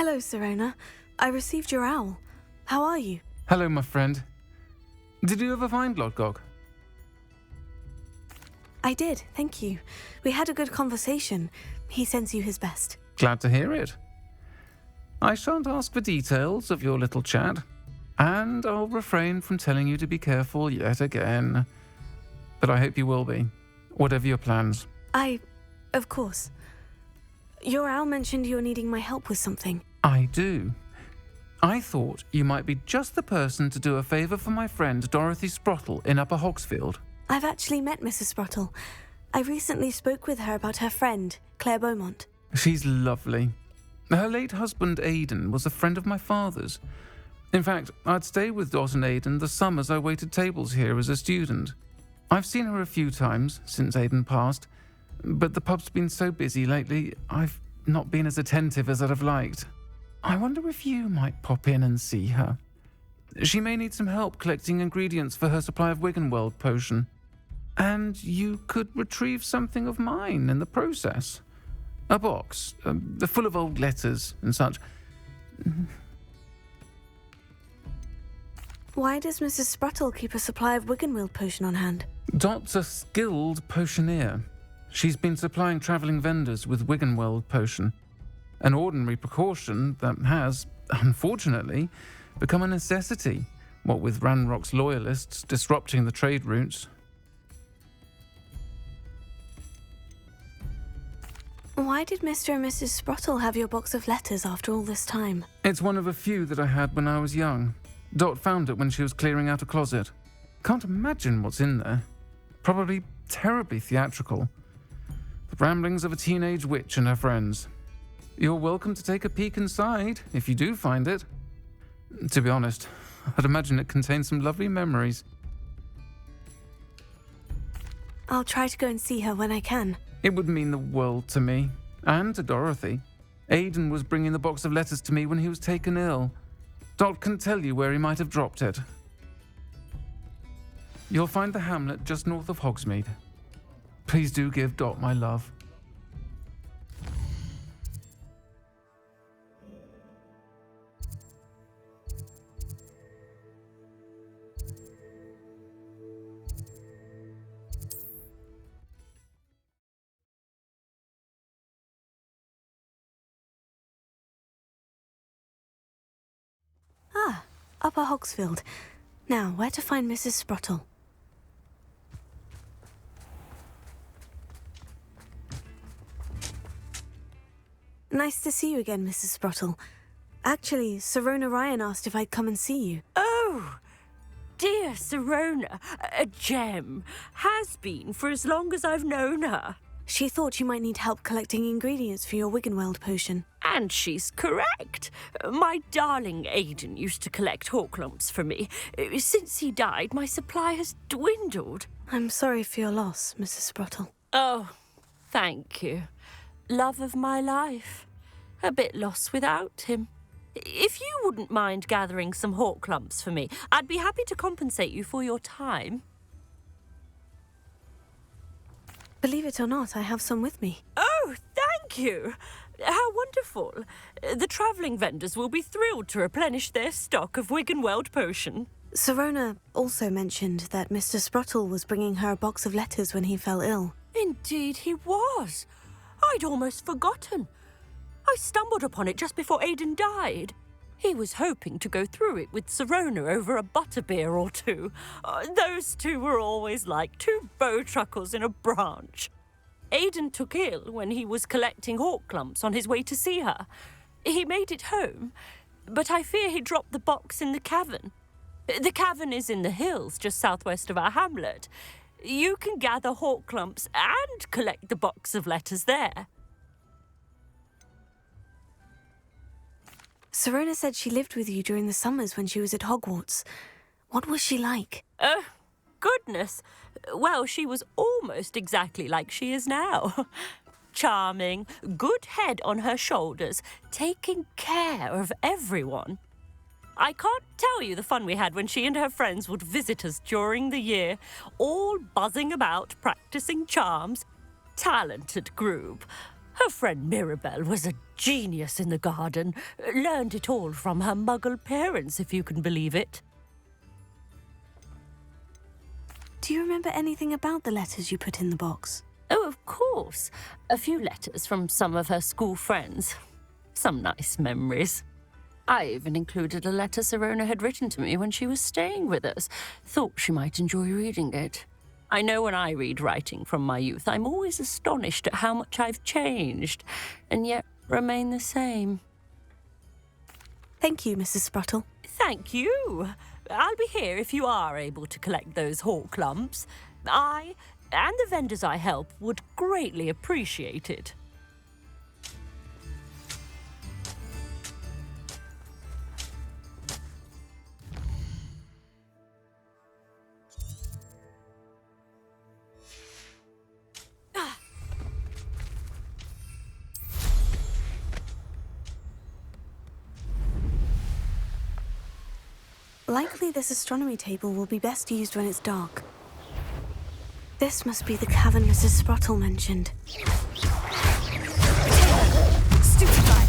Hello, Serona. I received your owl. How are you? Hello, my friend. Did you ever find Lodgok? I did, thank you. We had a good conversation. He sends you his best. Glad to hear it. I shan't ask for details of your little chat, and I'll refrain from telling you to be careful yet again. But I hope you will be, whatever your plans. Of course. Your owl mentioned you're needing my help with something. I do. I thought you might be just the person to do a favour for my friend Dorothy Sprottle in Upper Hogsfield. I've actually met Mrs. Sprottle. I recently spoke with her about her friend, Claire Beaumont. She's lovely. Her late husband Aidan was a friend of my father's. In fact, I'd stay with Dot and Aidan the summers I waited tables here as a student. I've seen her a few times since Aidan passed, but the pub's been so busy lately, I've not been as attentive as I'd have liked. I wonder if you might pop in and see her. She may need some help collecting ingredients for her supply of Wiggenweld potion. And you could retrieve something of mine in the process. A box, full of old letters and such. Why does Mrs. Sprottle keep a supply of Wiggenweld potion on hand? Dot's a skilled potioneer. She's been supplying travelling vendors with Wiggenweld potion. An ordinary precaution that has, unfortunately, become a necessity, what with Ranrock's loyalists disrupting the trade routes. Why did Mr. and Mrs. Sprottle have your box of letters after all this time? It's one of a few that I had when I was young. Dot found it when she was clearing out a closet. Can't imagine what's in there. Probably terribly theatrical. The ramblings of a teenage witch and her friends. You're welcome to take a peek inside, if you do find it. To be honest, I'd imagine it contains some lovely memories. I'll try to go and see her when I can. It would mean the world to me, and to Dorothy. Aidan was bringing the box of letters to me when he was taken ill. Dot can tell you where he might have dropped it. You'll find the hamlet just north of Hogsmeade. Please do give Dot my love. Upper Hogsfield. Now, where to find Mrs. Sprottle? Nice to see you again, Mrs. Sprottle. Actually, Serona Ryan asked if I'd come and see you. Oh, dear Serona, a gem. Has been for as long as I've known her. She thought you might need help collecting ingredients for your Wiggenweld potion. And she's correct. My darling Aidan used to collect Horklumps for me. Since he died, my supply has dwindled. I'm sorry for your loss, Mrs. Sprottle. Oh, thank you. Love of my life. A bit lost without him. If you wouldn't mind gathering some Horklumps for me, I'd be happy to compensate you for your time. Believe it or not, I have some with me. Oh, thank you. How wonderful. The travelling vendors will be thrilled to replenish their stock of Wiggenweld potion. Serona also mentioned that Mr. Sprottle was bringing her a box of letters when he fell ill. Indeed he was. I'd almost forgotten. I stumbled upon it just before Aidan died. He was hoping to go through it with Serona over a butterbeer or two. Those two were always like two bowtruckles in a branch. Aidan took ill when he was collecting Horklumps on his way to see her. He made it home, but I fear he dropped the box in the cavern. The cavern is in the hills just southwest of our hamlet. You can gather Horklumps and collect the box of letters there. Serona said she lived with you during the summers when she was at Hogwarts. What was she like? Goodness. Well, she was almost exactly like she is now. Charming, good head on her shoulders, taking care of everyone. I can't tell you the fun we had when she and her friends would visit us during the year, all buzzing about, practicing charms. Talented group. Her friend Mirabelle was a genius in the garden. Learned it all from her muggle parents, if you can believe it. Do you remember anything about the letters you put in the box? Oh, of course. A few letters from some of her school friends. Some nice memories. I even included a letter Sirona had written to me when she was staying with us. Thought she might enjoy reading it. I know when I read writing from my youth, I'm always astonished at how much I've changed, and yet remain the same. Thank you, Mrs. Sprottle. Thank you. I'll be here if you are able to collect those hawk lumps. I, and the vendors I help, would greatly appreciate it. Likely this astronomy table will be best used when it's dark. This must be the cavern Mrs. Sprottle mentioned. Stupefy!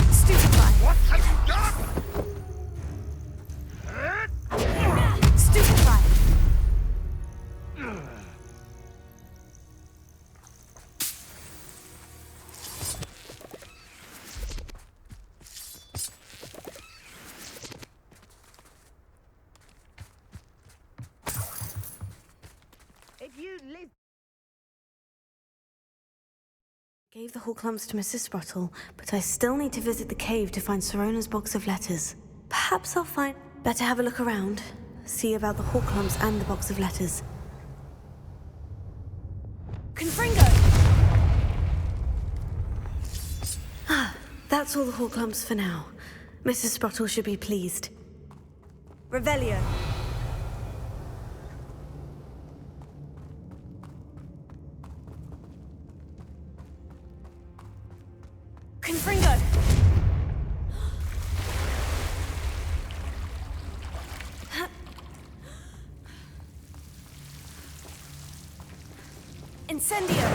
Stupefy! What have you done? Stupefy! If you live... Gave the hawk lumps to Mrs. Sprottle, but I still need to visit the cave to find Sirona's box of letters. Perhaps I'll find... Better have a look around. See about the hawk lumps and the box of letters. Confringo! That's all the hawk lumps for now. Mrs. Sprottle should be pleased. Revelio. Confringo! Incendio!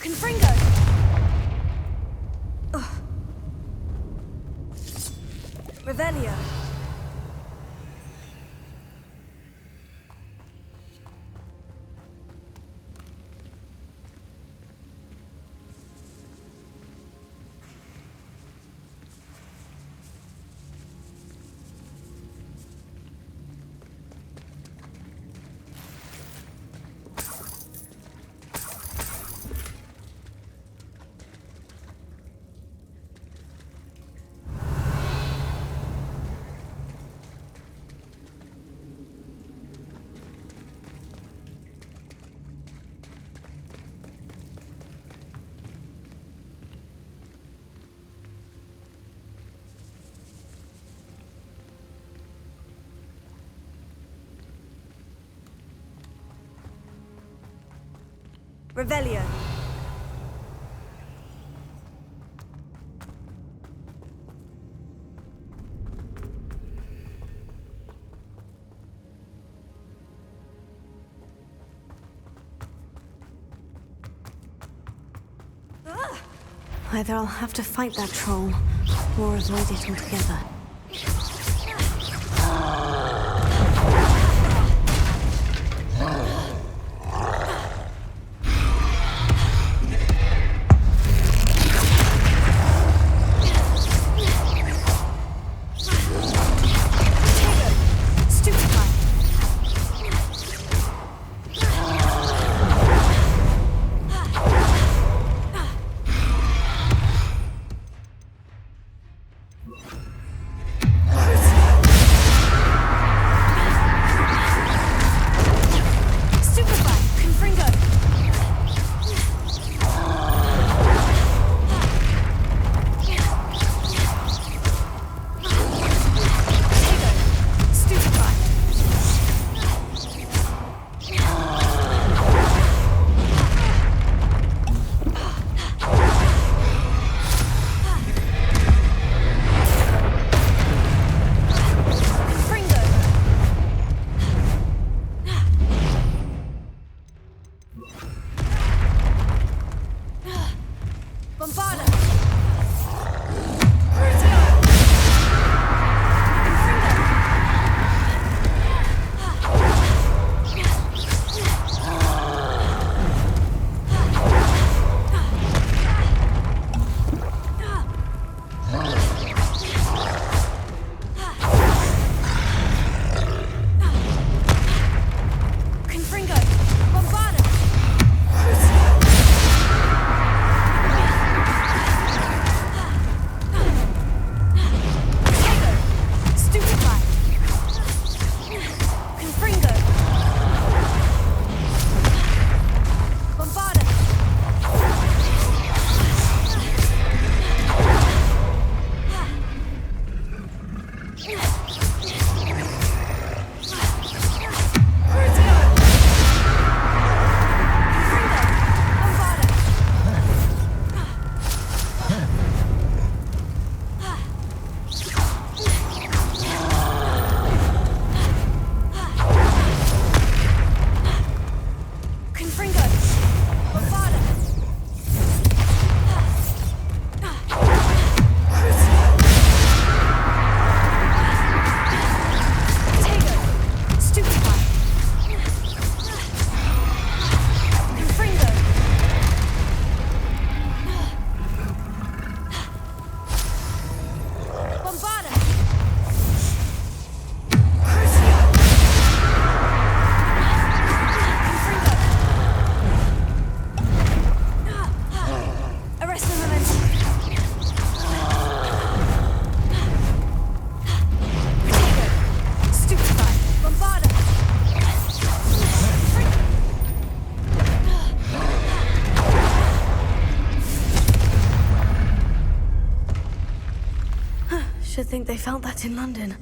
Confringo! Revelio. Revelio. Either I'll have to fight that troll, or avoid it altogether. think they felt that in London.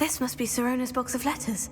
This must be Sirona's box of letters.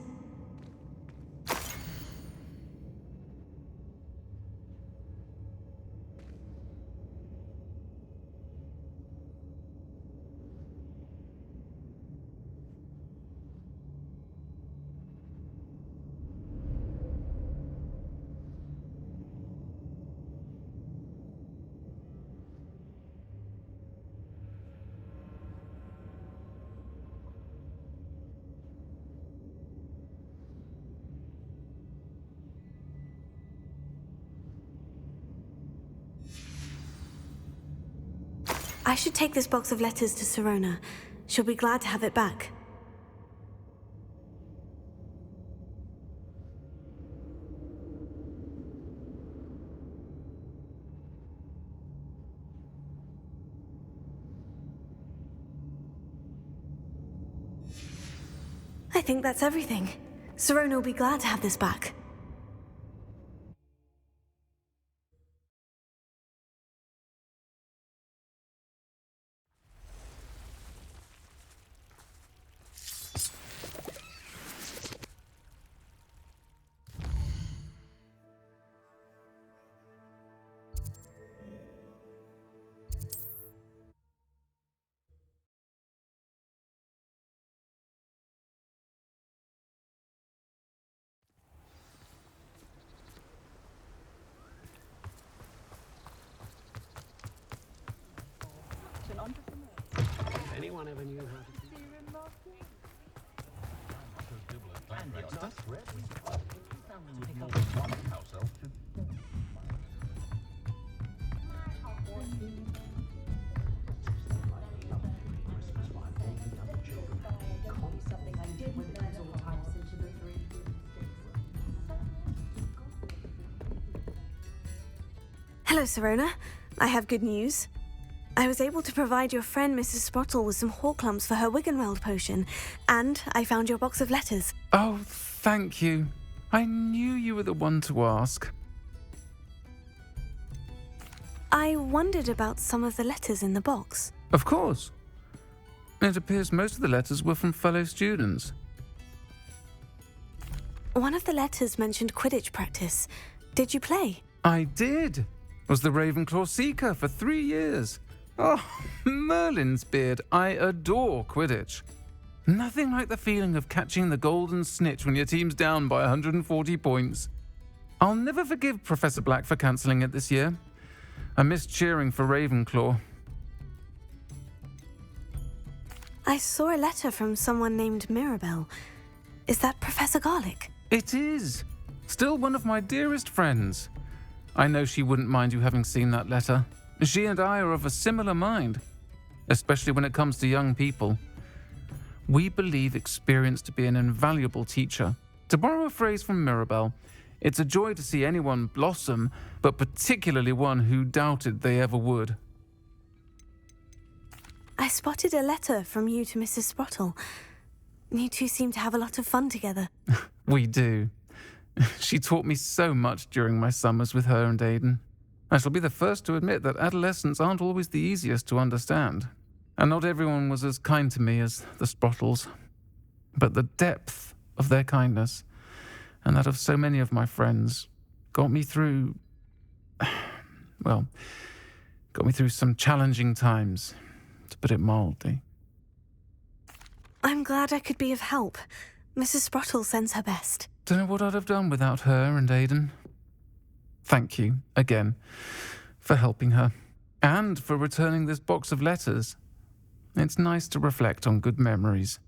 I should take this box of letters to Sirona. She'll be glad to have it back. I think that's everything. Sirona will be glad to have this back. Anyone ever knew how to Hello, Sirona. I have good news. I was able to provide your friend Mrs. Sprottle with some Horklumps for her Wiggenweld potion, and I found your box of letters. Oh, thank you. I knew you were the one to ask. I wondered about some of the letters in the box. Of course. It appears most of the letters were from fellow students. One of the letters mentioned Quidditch practice. Did you play? I did. Was the Ravenclaw Seeker for 3 years. Oh, Merlin's beard. I adore Quidditch. Nothing like the feeling of catching the golden snitch when your team's down by 140 points. I'll never forgive Professor Black for cancelling it this year. I missed cheering for Ravenclaw. I saw a letter from someone named Mirabelle. Is that Professor Garlick? It is. Still one of my dearest friends. I know she wouldn't mind you having seen that letter. She and I are of a similar mind, especially when it comes to young people. We believe experience to be an invaluable teacher. To borrow a phrase from Mirabelle, it's a joy to see anyone blossom, but particularly one who doubted they ever would. I spotted a letter from you to Mrs. Sprottle. You two seem to have a lot of fun together. We do. She taught me so much during my summers with her and Aidan. I shall be the first to admit that adolescents aren't always the easiest to understand, and not everyone was as kind to me as the Sprottles. But the depth of their kindness, and that of so many of my friends, got me through some challenging times, to put it mildly. I'm glad I could be of help. Mrs. Sprottle sends her best. Don't know what I'd have done without her and Aidan. Thank you, again, for helping her, and for returning this box of letters. It's nice to reflect on good memories.